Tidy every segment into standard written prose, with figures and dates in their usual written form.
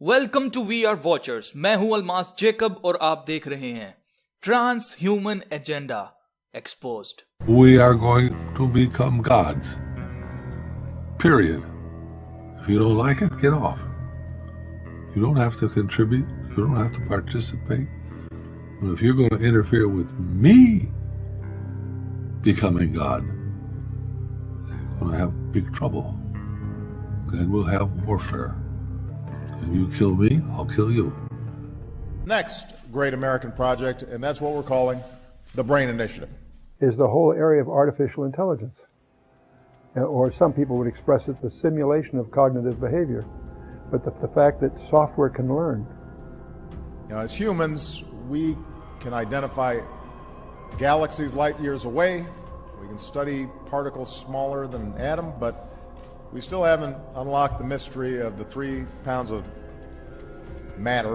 Welcome to we are watchers. मैं हूं Almas Jacob और आप देख रहे हैं trans human agenda exposed. We are going to become gods. Period. If you don't like it, get off. You don't have to contribute. You don't have to participate. But if you're going to interfere with me becoming God, you're going to have big trouble. Then we'll have warfare. If you kill me, I'll kill you. Next great American project, and that's what we're calling the BRAIN Initiative, is the whole area of artificial intelligence. Or some people would express it the simulation of cognitive behavior, but the fact that software can learn. Now, as humans, we can identify galaxies light years away. We can study particles smaller than an atom, but we still haven't unlocked the mystery of the 3 pounds of matter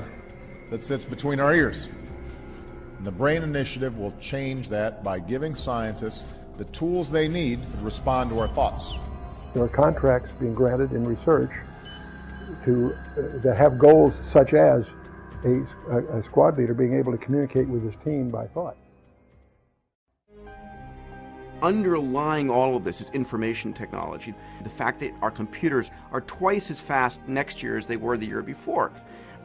that sits between our ears. And the BRAIN Initiative will change that by giving scientists the tools they need to respond to our thoughts. There are contracts being granted in research that have goals such as a squad leader being able to communicate with his team by thought. Underlying all of this is information technology. The fact that our computers are twice as fast next year as they were the year before.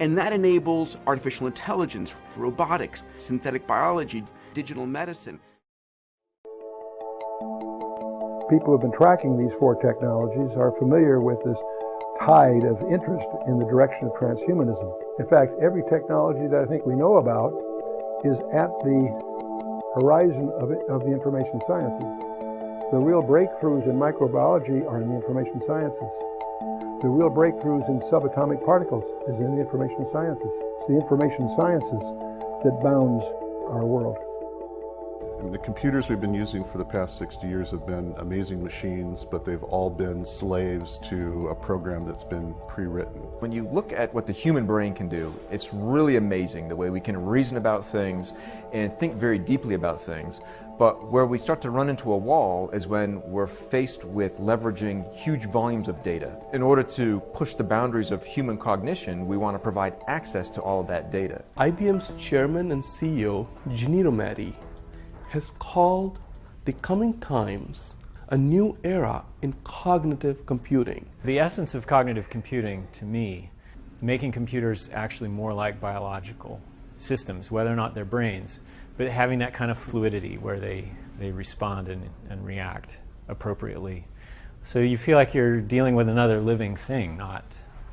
And that enables artificial intelligence, robotics, synthetic biology, digital medicine. People who have been tracking these 4 technologies are familiar with this tide of interest in the direction of transhumanism. In fact, every technology that I think we know about is at the horizon of the information sciences. The real breakthroughs in microbiology are in the information sciences. The real breakthroughs in subatomic particles is in the information sciences. It's the information sciences that bounds our world. And the computers we've been using for the past 60 years have been amazing machines, but they've all been slaves to a program that's been pre-written. When you look at what the human brain can do, it's really amazing the way we can reason about things and think very deeply about things. But where we start to run into a wall is when we're faced with leveraging huge volumes of data. In order to push the boundaries of human cognition, we want to provide access to all of that data. IBM's chairman and CEO, Ginni Rometty, has called the coming times a new era in cognitive computing. The essence of cognitive computing, to me, making computers actually more like biological systems, whether or not they're brains, but having that kind of fluidity where they respond and react appropriately. So you feel like you're dealing with another living thing, not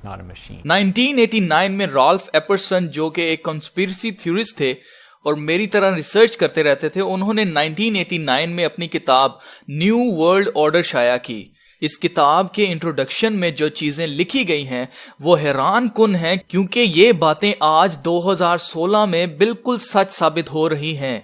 a machine. 1989 में Rolf एपर्सन, जो कि एक conspiracy theorist थे और मेरी तरह research करते रहते थे, उन्होंने 1989 में अपनी किताब न्यू वर्ल्ड ऑर्डर शाया की। इस किताब के इंट्रोडक्शन में जो चीजें लिखी गई हैं वो हैरान कुन हैं, क्योंकि ये बातें आज 2016 में बिल्कुल सच साबित हो रही हैं।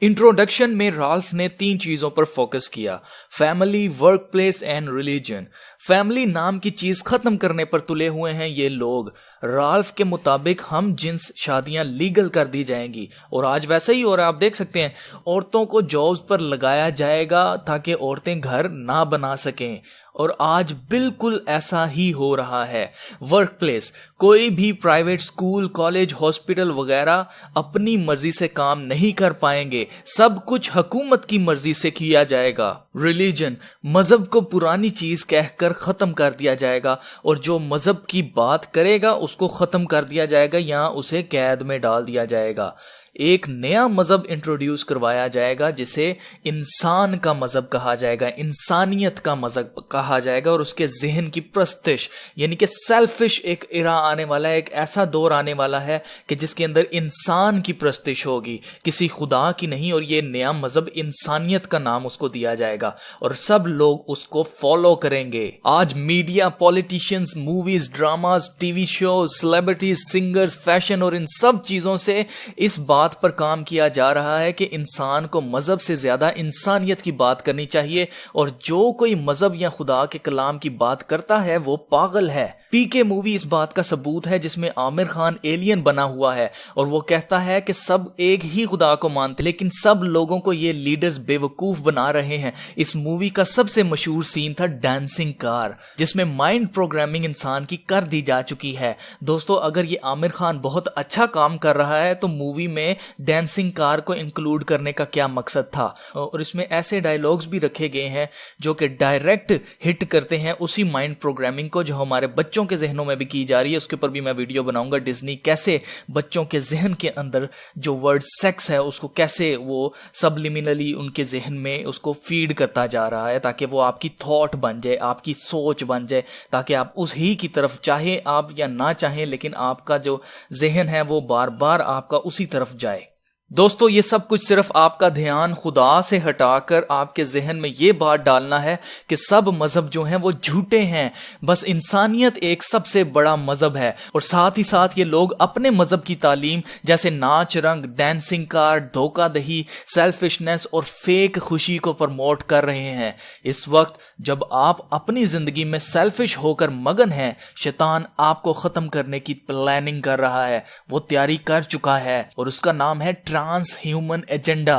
इंट्रोडक्शन में राल्फ ने 3 चीजों पर फोकस किया: family, work place and religion. Family नाम की चीज खत्म करने पर तुले हुए हैं ये लोग। राल्फ के मुताबिक हम जिन्स शादियां लीगल कर दी जाएंगी, और आज वैसा ही हो रहा है। आप देख सकते हैं, औरतों को जॉब्स पर लगाया जाएगा ताकि औरतें घर ना बना सकें, और आज बिल्कुल ऐसा ही हो रहा है। वर्क प्लेस, कोई भी प्राइवेट स्कूल, कॉलेज, हॉस्पिटल वगैरह अपनी मर्जी से काम नहीं कर पाएंगे, सब कुछ हुकूमत की मर्जी से किया जाएगा। रिलीजन, मजहब को पुरानी चीज कहकर खत्म कर दिया जाएगा, और जो मजहब की बात करेगा उसको खत्म कर दिया जाएगा या उसे कैद में डाल दिया जाएगा। एक नया मजहब इंट्रोड्यूस करवाया जाएगा जिसे इंसान का मजहब कहा जाएगा, इंसानियत का मजहब कहा जाएगा, और उसके जहन की प्रस्तिश यानी कि सेल्फिश एक इरा आने वाला है, एक ऐसा दौर आने वाला है कि जिसके अंदर इंसान की प्रस्तिश होगी, किसी खुदा की नहीं, और ये नया मजहब इंसानियत का नाम उसको दिया जाएगा और सब लोग उसको फॉलो करेंगे। आज media, politicians, movies, dramas, TV shows, celebrities, singers, fashion और इन सब चीजों से इस बात पर काम किया जा रहा है कि इंसान को मजहब से ज्यादा इंसानियत की बात करनी चाहिए, और जो कोई मजहब या खुदा के कलाम की बात करता है वो पागल है। पीके मूवी इस बात का सबूत है, जिसमें आमिर खान एलियन बना हुआ है और वो कहता है कि सब एक ही खुदा को मानते, लेकिन सब लोगों को ये लीडर्स बेवकूफ बना रहे हैं। इस मूवी का सबसे मशहूर सीन था डांसिंग कार, जिसमें माइंड प्रोग्रामिंग इंसान की कर दी जा चुकी है। दोस्तों, अगर ये आमिर खान बहुत अच्छा काम कर रहा है तो मूवी में डांसिंग कार को इंक्लूड करने का क्या मकसद था? और इसमें ऐसे डायलॉग्स भी रखे गए हैं जो कि डायरेक्ट हिट करते हैं उसी माइंड प्रोग्रामिंग को जो हमारे बच्चों के जहनों में भी की जा रही है। उसके ऊपर भी मैं वीडियो बनाऊंगा, डिज्नी कैसे बच्चों के जहन के अंदर जो वर्ड सेक्स है उसको कैसे वो सबलिमिनली उनके जहन में उसको फीड करता जा रहा है, ताकि वो आपकी थॉट बन जाए, आपकी सोच बन जाए, ताकि आप उस ही की तरफ चाहे आप या ना चाहें, लेकिन आपका जो जहन है वो बार बार आपका उसी तरफ जाए। दोस्तों, ये सब कुछ सिर्फ आपका ध्यान खुदा से हटाकर आपके जहन में ये बात डालना है कि सब मजहब जो हैं वो झूठे हैं, बस इंसानियत एक सबसे बड़ा मजहब है। और साथ ही साथ ये लोग अपने मजहब की तालीम जैसे नाच रंग, डांसिंग कार, धोखाधड़ी, सेल्फिशनेस और फेक खुशी को प्रमोट कर रहे हैं। इस वक्त जब आप अपनी जिंदगी में सेल्फिश होकर मगन हैं, शैतान आपको खत्म करने की प्लानिंग कर रहा है, वो तैयारी कर चुका है और उसका नाम है ट्रांस ह्यूमन एजेंडा।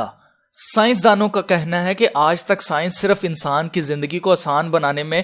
साइंसदानों का कहना है कि आज तक साइंस सिर्फ इंसान की जिंदगी को आसान बनाने में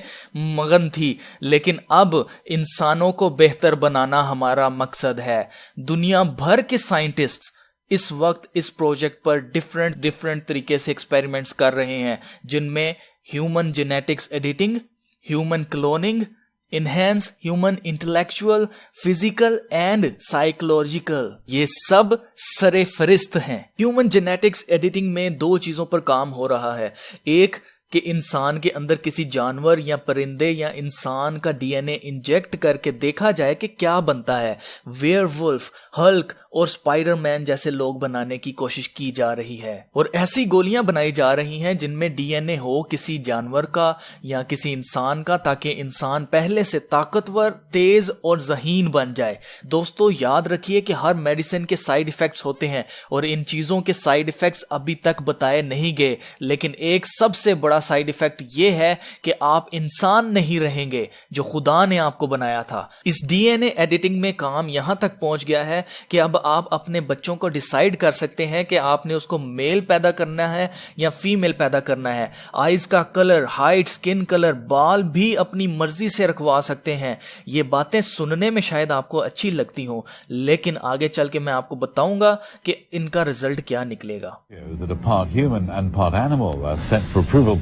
मगन थी, लेकिन अब इंसानों को बेहतर बनाना हमारा मकसद है। दुनिया भर के साइंटिस्ट इस वक्त इस प्रोजेक्ट पर डिफरेंट तरीके से एक्सपेरिमेंट्स कर रहे हैं, जिनमें human genetics editing, human cloning, enhance human intellectual, physical and psychological, ये सब सरे फरिस्त हैं। ह्यूमन जेनेटिक्स एडिटिंग में दो चीजों पर काम हो रहा है। एक कि इंसान के अंदर किसी जानवर या परिंदे या इंसान का डीएनए इंजेक्ट करके देखा जाए कि क्या बनता है। वेयरवुल्फ, हल्क और स्पाइडरमैन जैसे लोग बनाने की कोशिश की जा रही है और ऐसी गोलियां बनाई जा रही हैं जिनमें डीएनए हो किसी जानवर का या किसी इंसान का, ताकि इंसान पहले से ताकतवर, तेज और ज़हीन बन जाए। दोस्तों, याद रखिए कि हर मेडिसिन के साइड इफेक्ट्स होते हैं और इन चीजों के साइड इफेक्ट्स अभी तक बताए नहीं गए, लेकिन एक सबसे बड़ा साइड इफेक्ट ये है कि आप इंसान नहीं रहेंगे जो खुदा ने आपको बनाया था। इस डीएनए एडिटिंग में काम यहां तक पहुंच गया है कि अब आप अपने बच्चों को डिसाइड कर सकते हैं कि आपने उसको मेल पैदा करना है या फीमेल पैदा करना है। आईज का कलर, हाइट, स्किन कलर, बाल भी अपनी मर्जी से रखवा सकते हैं। ये बातें सुनने में शायद आपको अच्छी लगती हों, लेकिन आगे चल के मैं आपको बताऊंगा कि इनका रिजल्ट क्या निकलेगा।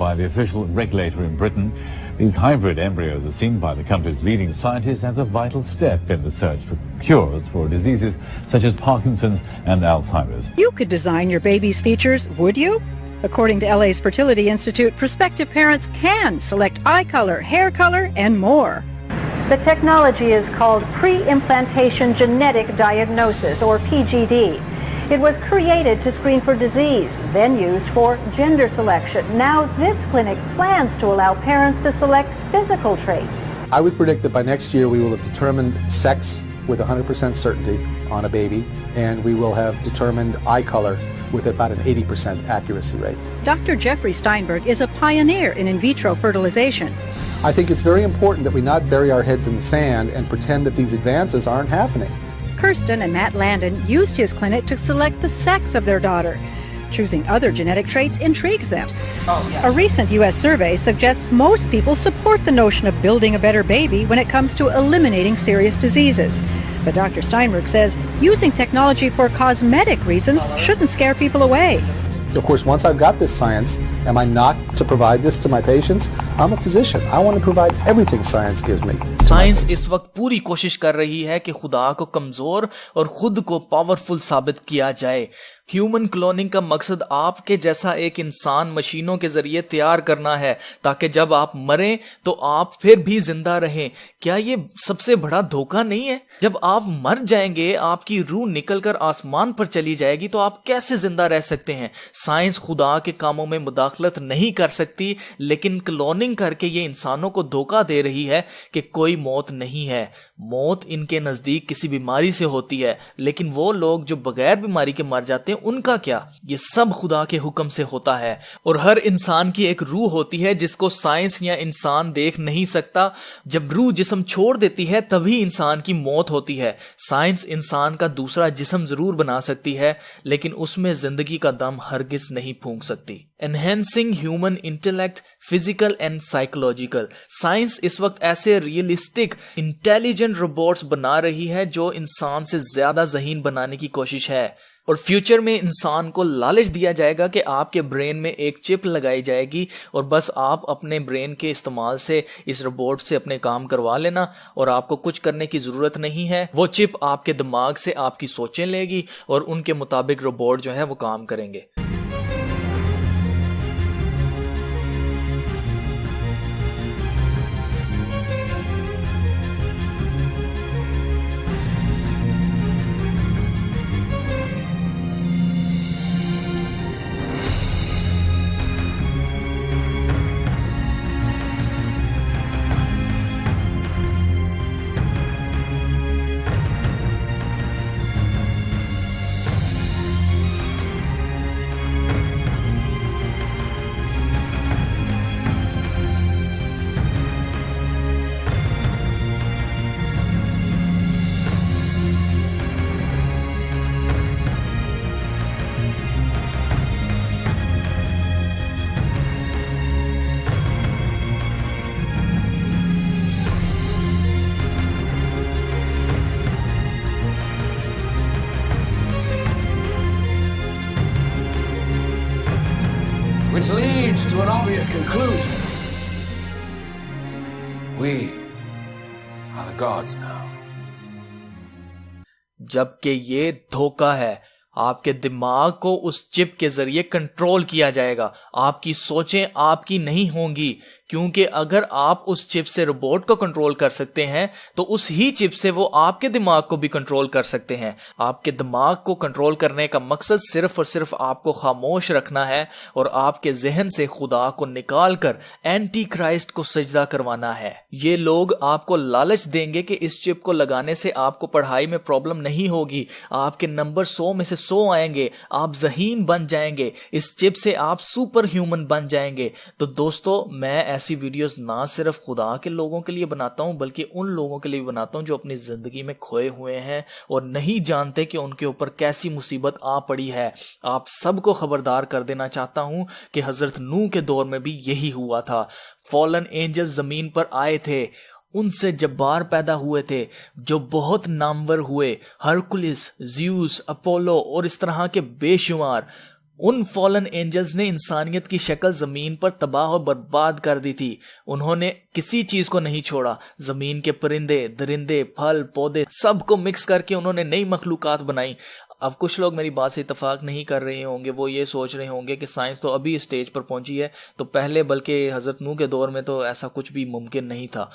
By the official regulator in Britain, these hybrid embryos are seen by the country's leading scientists as a vital step in the search for cures for diseases such as Parkinson's and Alzheimer's. You could design your baby's features, would you? According to LA's Fertility Institute, prospective parents can select eye color, hair color, and more. The technology is called pre-implantation genetic diagnosis, or PGD. It was created to screen for disease, then used for gender selection. Now this clinic plans to allow parents to select physical traits. I would predict that by next year we will have determined sex with 100% certainty on a baby, and we will have determined eye color with about an 80% accuracy rate. Dr. Jeffrey Steinberg is a pioneer in vitro fertilization. I think it's very important that we not bury our heads in the sand and pretend that these advances aren't happening. Kirsten and Matt Landon used his clinic to select the sex of their daughter. Choosing other genetic traits intrigues them. A recent U.S. survey suggests most people support the notion of building a better baby when it comes to eliminating serious diseases. But Dr. Steinberg says using technology for cosmetic reasons shouldn't scare people away. Of course, once I've got this science, am I not to provide this to my patients? I'm a physician. I want to provide everything science gives me. Science इस वक्त पूरी कोशिश कर रही है कि खुदा को कमजोर और खुद को पावरफुल साबित किया जाए। ह्यूमन क्लोनिंग का मकसद आपके जैसा एक इंसान मशीनों के जरिए तैयार करना है, ताकि जब आप मरें तो आप फिर भी जिंदा रहें। क्या ये सबसे बड़ा धोखा नहीं है? जब आप मर जाएंगे, आपकी रूह निकलकर आसमान पर चली जाएगी, तो आप कैसे जिंदा रह सकते हैं? साइंस खुदा के कामों में मुदाखलत नहीं कर सकती, लेकिन क्लोनिंग करके ये इंसानों को धोखा दे रही है कि कोई मौत नहीं है। मौत इनके नजदीक किसी बीमारी से होती है, लेकिन वो लोग जो बगैर बीमारी के मर जाते हैं उनका क्या? ये सब खुदा के हुक्म से होता है। और हर इंसान की एक रूह होती है जिसको साइंस या इंसान देख नहीं सकता। जब रूह जिस्म छोड़ देती है तभी इंसान की मौत होती है। साइंस इंसान का दूसरा जिस्म जरूर बना सकती है, लेकिन उसमें जिंदगी का दम हरगिज नहीं फूंक सकती। Enhancing human intellect, physical and psychological. Science इस वक्त ऐसे रियलिस्टिक इंटेलिजेंट रोबोट्स बना रही है जो इंसान से ज्यादा ज़हीन बनाने की कोशिश है। और फ्यूचर में इंसान को लालच दिया जाएगा कि आपके ब्रेन में एक चिप लगाई जाएगी और बस आप अपने ब्रेन के इस्तेमाल से इस रोबोट से अपने काम करवा लेना और आपको कुछ करने की जरूरत नहीं है। वो चिप आपके दिमाग से आपकी सोचें लेगी और उनके मुताबिक रोबोट जो है वो काम करेंगे। Which leads to an obvious conclusion. We are the gods now. जबकि ये धोखा है। आपके दिमाग को उस चिप के जरिए कंट्रोल किया जाएगा। आपकी सोचें आपकी नहीं होंगी, क्योंकि अगर आप उस चिप से रोबोट को कंट्रोल कर सकते हैं तो उस ही चिप से वो आपके दिमाग को भी कंट्रोल कर सकते हैं। आपके दिमाग को कंट्रोल करने का मकसद सिर्फ और सिर्फ आपको खामोश रखना है और आपके जहन से खुदा को निकाल कर एंटी क्राइस्ट को सजदा करवाना है। ये लोग आपको लालच देंगे कि इस चिप को लगाने से आपको पढ़ाई में प्रॉब्लम नहीं होगी, आपके नंबर 100 में से 100 आएंगे, आप ज़हीन बन जाएंगे, इस चिप से आप सुपर ह्यूमन बन जाएंगे। तो दोस्तों, मैं ऐसी वीडियोस ना सिर्फ खुदा के लोगों के लिए बनाता हूं बल्कि उन लोगों के लिए बनाता हूं जो अपनी जिंदगी में खोए हुए हैं और नहीं जानते कि उनके ऊपर कैसी मुसीबत आ पड़ी है। आप सबको खबरदार कर देना चाहता हूं कि हजरत नूह के दौर में भी यही हुआ था। फॉलन एंजल्स जमीन पर आए थे, उनसे जब्बार पैदा हुए थे जो बहुत नामवर हुए, हरकुलिस, ज़्यूस, अपोलो और इस तरह के बेशुमार। उन फॉलन एंजल्स ने इंसानियत की शक्ल जमीन पर तबाह और बर्बाद कर दी थी। उन्होंने किसी चीज को नहीं छोड़ा। जमीन के परिंदे, दरिंदे, फल, पौधे सबको मिक्स करके उन्होंने नई मखलूकात बनाई। अब कुछ लोग मेरी बात से इत्तेफाक नहीं कर रहे होंगे, वो ये सोच रहे होंगे कि साइंस तो अभी स्टेज पर पहुंची है, तो पहले बल्कि हजरत नूह के दौर में तो ऐसा कुछ भी मुमकिन नहीं था।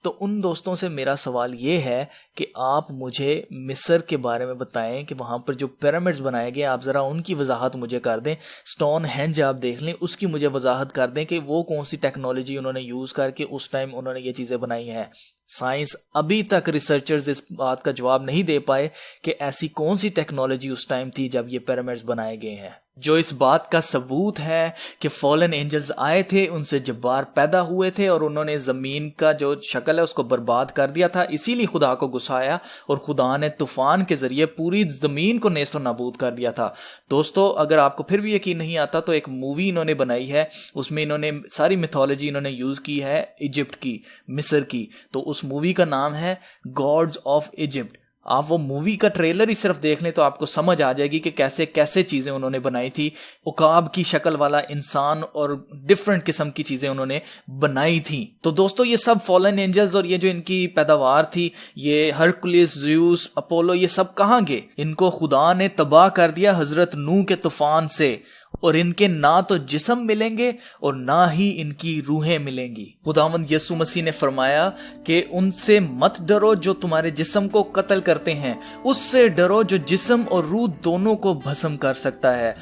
तो उन दोस्तों से मेरा सवाल ये है कि आप मुझे मिस्र के बारे में बताएं कि वहाँ पर जो पिरामिड्स बनाए गए, आप ज़रा उनकी वजाहत मुझे कर दें। स्टोन हेंज आप देख लें, उसकी मुझे वजाहत कर दें कि वो कौन सी टेक्नोलॉजी उन्होंने यूज़ करके उस टाइम उन्होंने ये चीज़ें बनाई हैं। साइंस अभी तक रिसर्चर्स इस बात का जवाब नहीं दे पाए कि ऐसी कौन सी टेक्नोलॉजी उस टाइम थी जब ये पिरामिड्स बनाए गए हैं। जो इस बात का सबूत है कि फॉलन एंजल्स आए थे, उनसे जब्बार पैदा हुए थे और उन्होंने ज़मीन का जो शक्ल है उसको बर्बाद कर दिया था। इसीलिए खुदा को गुस्सा आया और खुदा ने तूफान के जरिए पूरी ज़मीन को नेस्त व नाबूद कर दिया था। दोस्तों, अगर आपको फिर भी यकीन नहीं आता तो एक मूवी इन्होंने बनाई है, उसमें इन्होंने सारी मिथोलॉजी इन्होंने यूज़ की है इजिप्ट की, मिस्र की। तो उस मूवी का नाम है गॉड्स ऑफ इजिप्ट। आप वो मूवी का ट्रेलर ही सिर्फ देख लें तो आपको समझ आ जाएगी कि कैसे कैसे चीजें उन्होंने बनाई थी। उकाब की शक्ल वाला इंसान और डिफरेंट किस्म की चीजें उन्होंने बनाई थी। तो दोस्तों, ये सब फॉलन एंजल्स और ये जो इनकी पैदावार थी, ये हरकुलिस, ज़्यूस, अपोलो, ये सब कहाँ गए? इनको खुदा ने तबाह कर दिया हजरत नूह के तूफान से, और इनके ना तो जिस्म मिलेंगे और ना ही इनकी रूहें मिलेंगी। खुदावंद यीशु मसीह ने फरमाया कि उनसे मत डरो जो तुम्हारे जिस्म को कत्ल करते हैं, उससे डरो जो जिस्म और रूह दोनों को भस्म कर सकता है।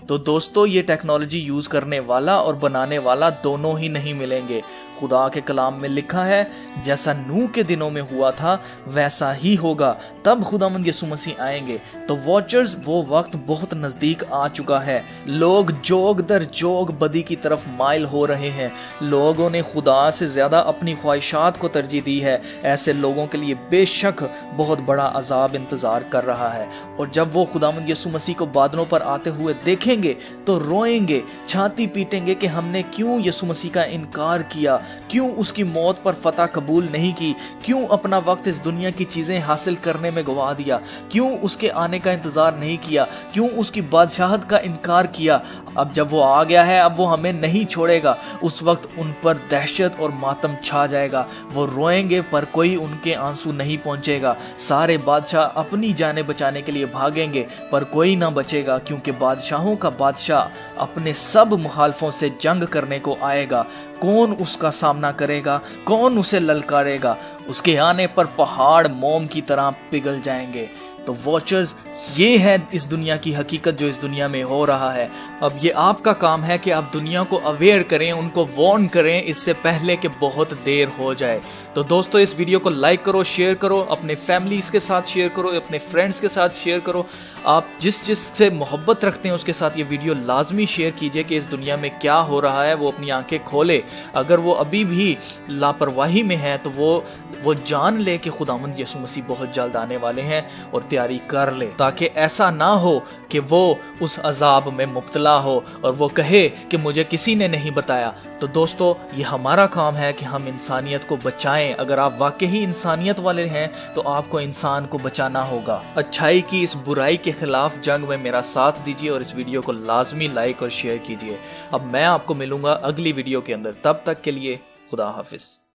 तो दोस्तों, ये टेक्नोलॉजी यूज करने वाला और बनाने वाला दोनों ही नहीं मिलेंगे। खुदा के कलाम में लिखा है, जैसा नूह के दिनों में हुआ था वैसा ही होगा। तब खुदावंद यीशु मसीह आएंगे। तो वॉचर्स, वो वक्त बहुत नजदीक आ चुका है। लोग जोग दर जोग बदी की तरफ माइल हो रहे हैं। लोगों ने खुदा से ज्यादा अपनी ख्वाहिशात को तरजीह दी है। ऐसे लोगों के लिए बेशक बहुत बड़ा अजाब इंतजार कर रहा है। और जब वो खुदावंद यीशु मसीह को बादलों पर आते हुए देखेंगे तो रोएंगे, छाती पीटेंगे कि हमने क्यों यीशु मसीह का इनकार किया, क्यों उसकी मौत पर फतह कबूल नहीं की, क्यों अपना वक्त इस दुनिया की चीजें हासिल करने में गवा दिया, क्यों उसके आने का इंतजार नहीं किया, क्यों उसकी बादशाहत का इनकार किया। अब जब वो आ गया है, अब वो हमें नहीं छोड़ेगा। उस वक्त उन पर दहशत और मातम छा जाएगा। वो रोएंगे पर कोई उनके आंसू नहीं पहुंचेगा। सारे बादशाह अपनी जानें बचाने के लिए भागेंगे पर कोई ना बचेगा, क्योंकि बादशाहों का बादशाह अपने सब मुखालफों से जंग करने को आएगा। कौन उसका सामना करेगा, कौन उसे ललकारेगा? उसके आने पर पहाड़ मोम की तरह पिघल जाएंगे। तो वॉचर्स, ये है इस दुनिया की हकीकत जो इस दुनिया में हो रहा है। अब ये आपका काम है कि आप दुनिया को अवेयर करें, उनको वार्न करें इससे पहले कि बहुत देर हो जाए। तो दोस्तों, इस वीडियो को लाइक करो, शेयर करो, अपने फैमिलीज के साथ शेयर करो, अपने फ्रेंड्स के साथ शेयर करो। आप जिस से मोहब्बत रखते हैं उसके साथ ये वीडियो लाजमी शेयर कीजिए कि इस दुनिया में क्या हो रहा है वो अपनी आंखें खोले। अगर वो अभी भी लापरवाही में है तो वो जान ले कि खुदावंद यीशु मसीह बहुत जल्द आने वाले हैं और तैयारी कर ले, ताकि ऐसा ना हो कि वो उस अजाब में मुब्तला हो और वो कहे कि मुझे किसी ने नहीं बताया। तो दोस्तों, ये हमारा काम है कि हम इंसानियत को बचाएं। अगर आप वाकई ही इंसानियत वाले हैं तो आपको इंसान को बचाना होगा। अच्छाई की इस बुराई के खिलाफ जंग में मेरा साथ दीजिए और इस वीडियो को लाजमी लाइक और शेयर कीजिए। अब मैं आपको मिलूंगा अगली वीडियो के अंदर। तब तक के लिए खुदा हाफिज।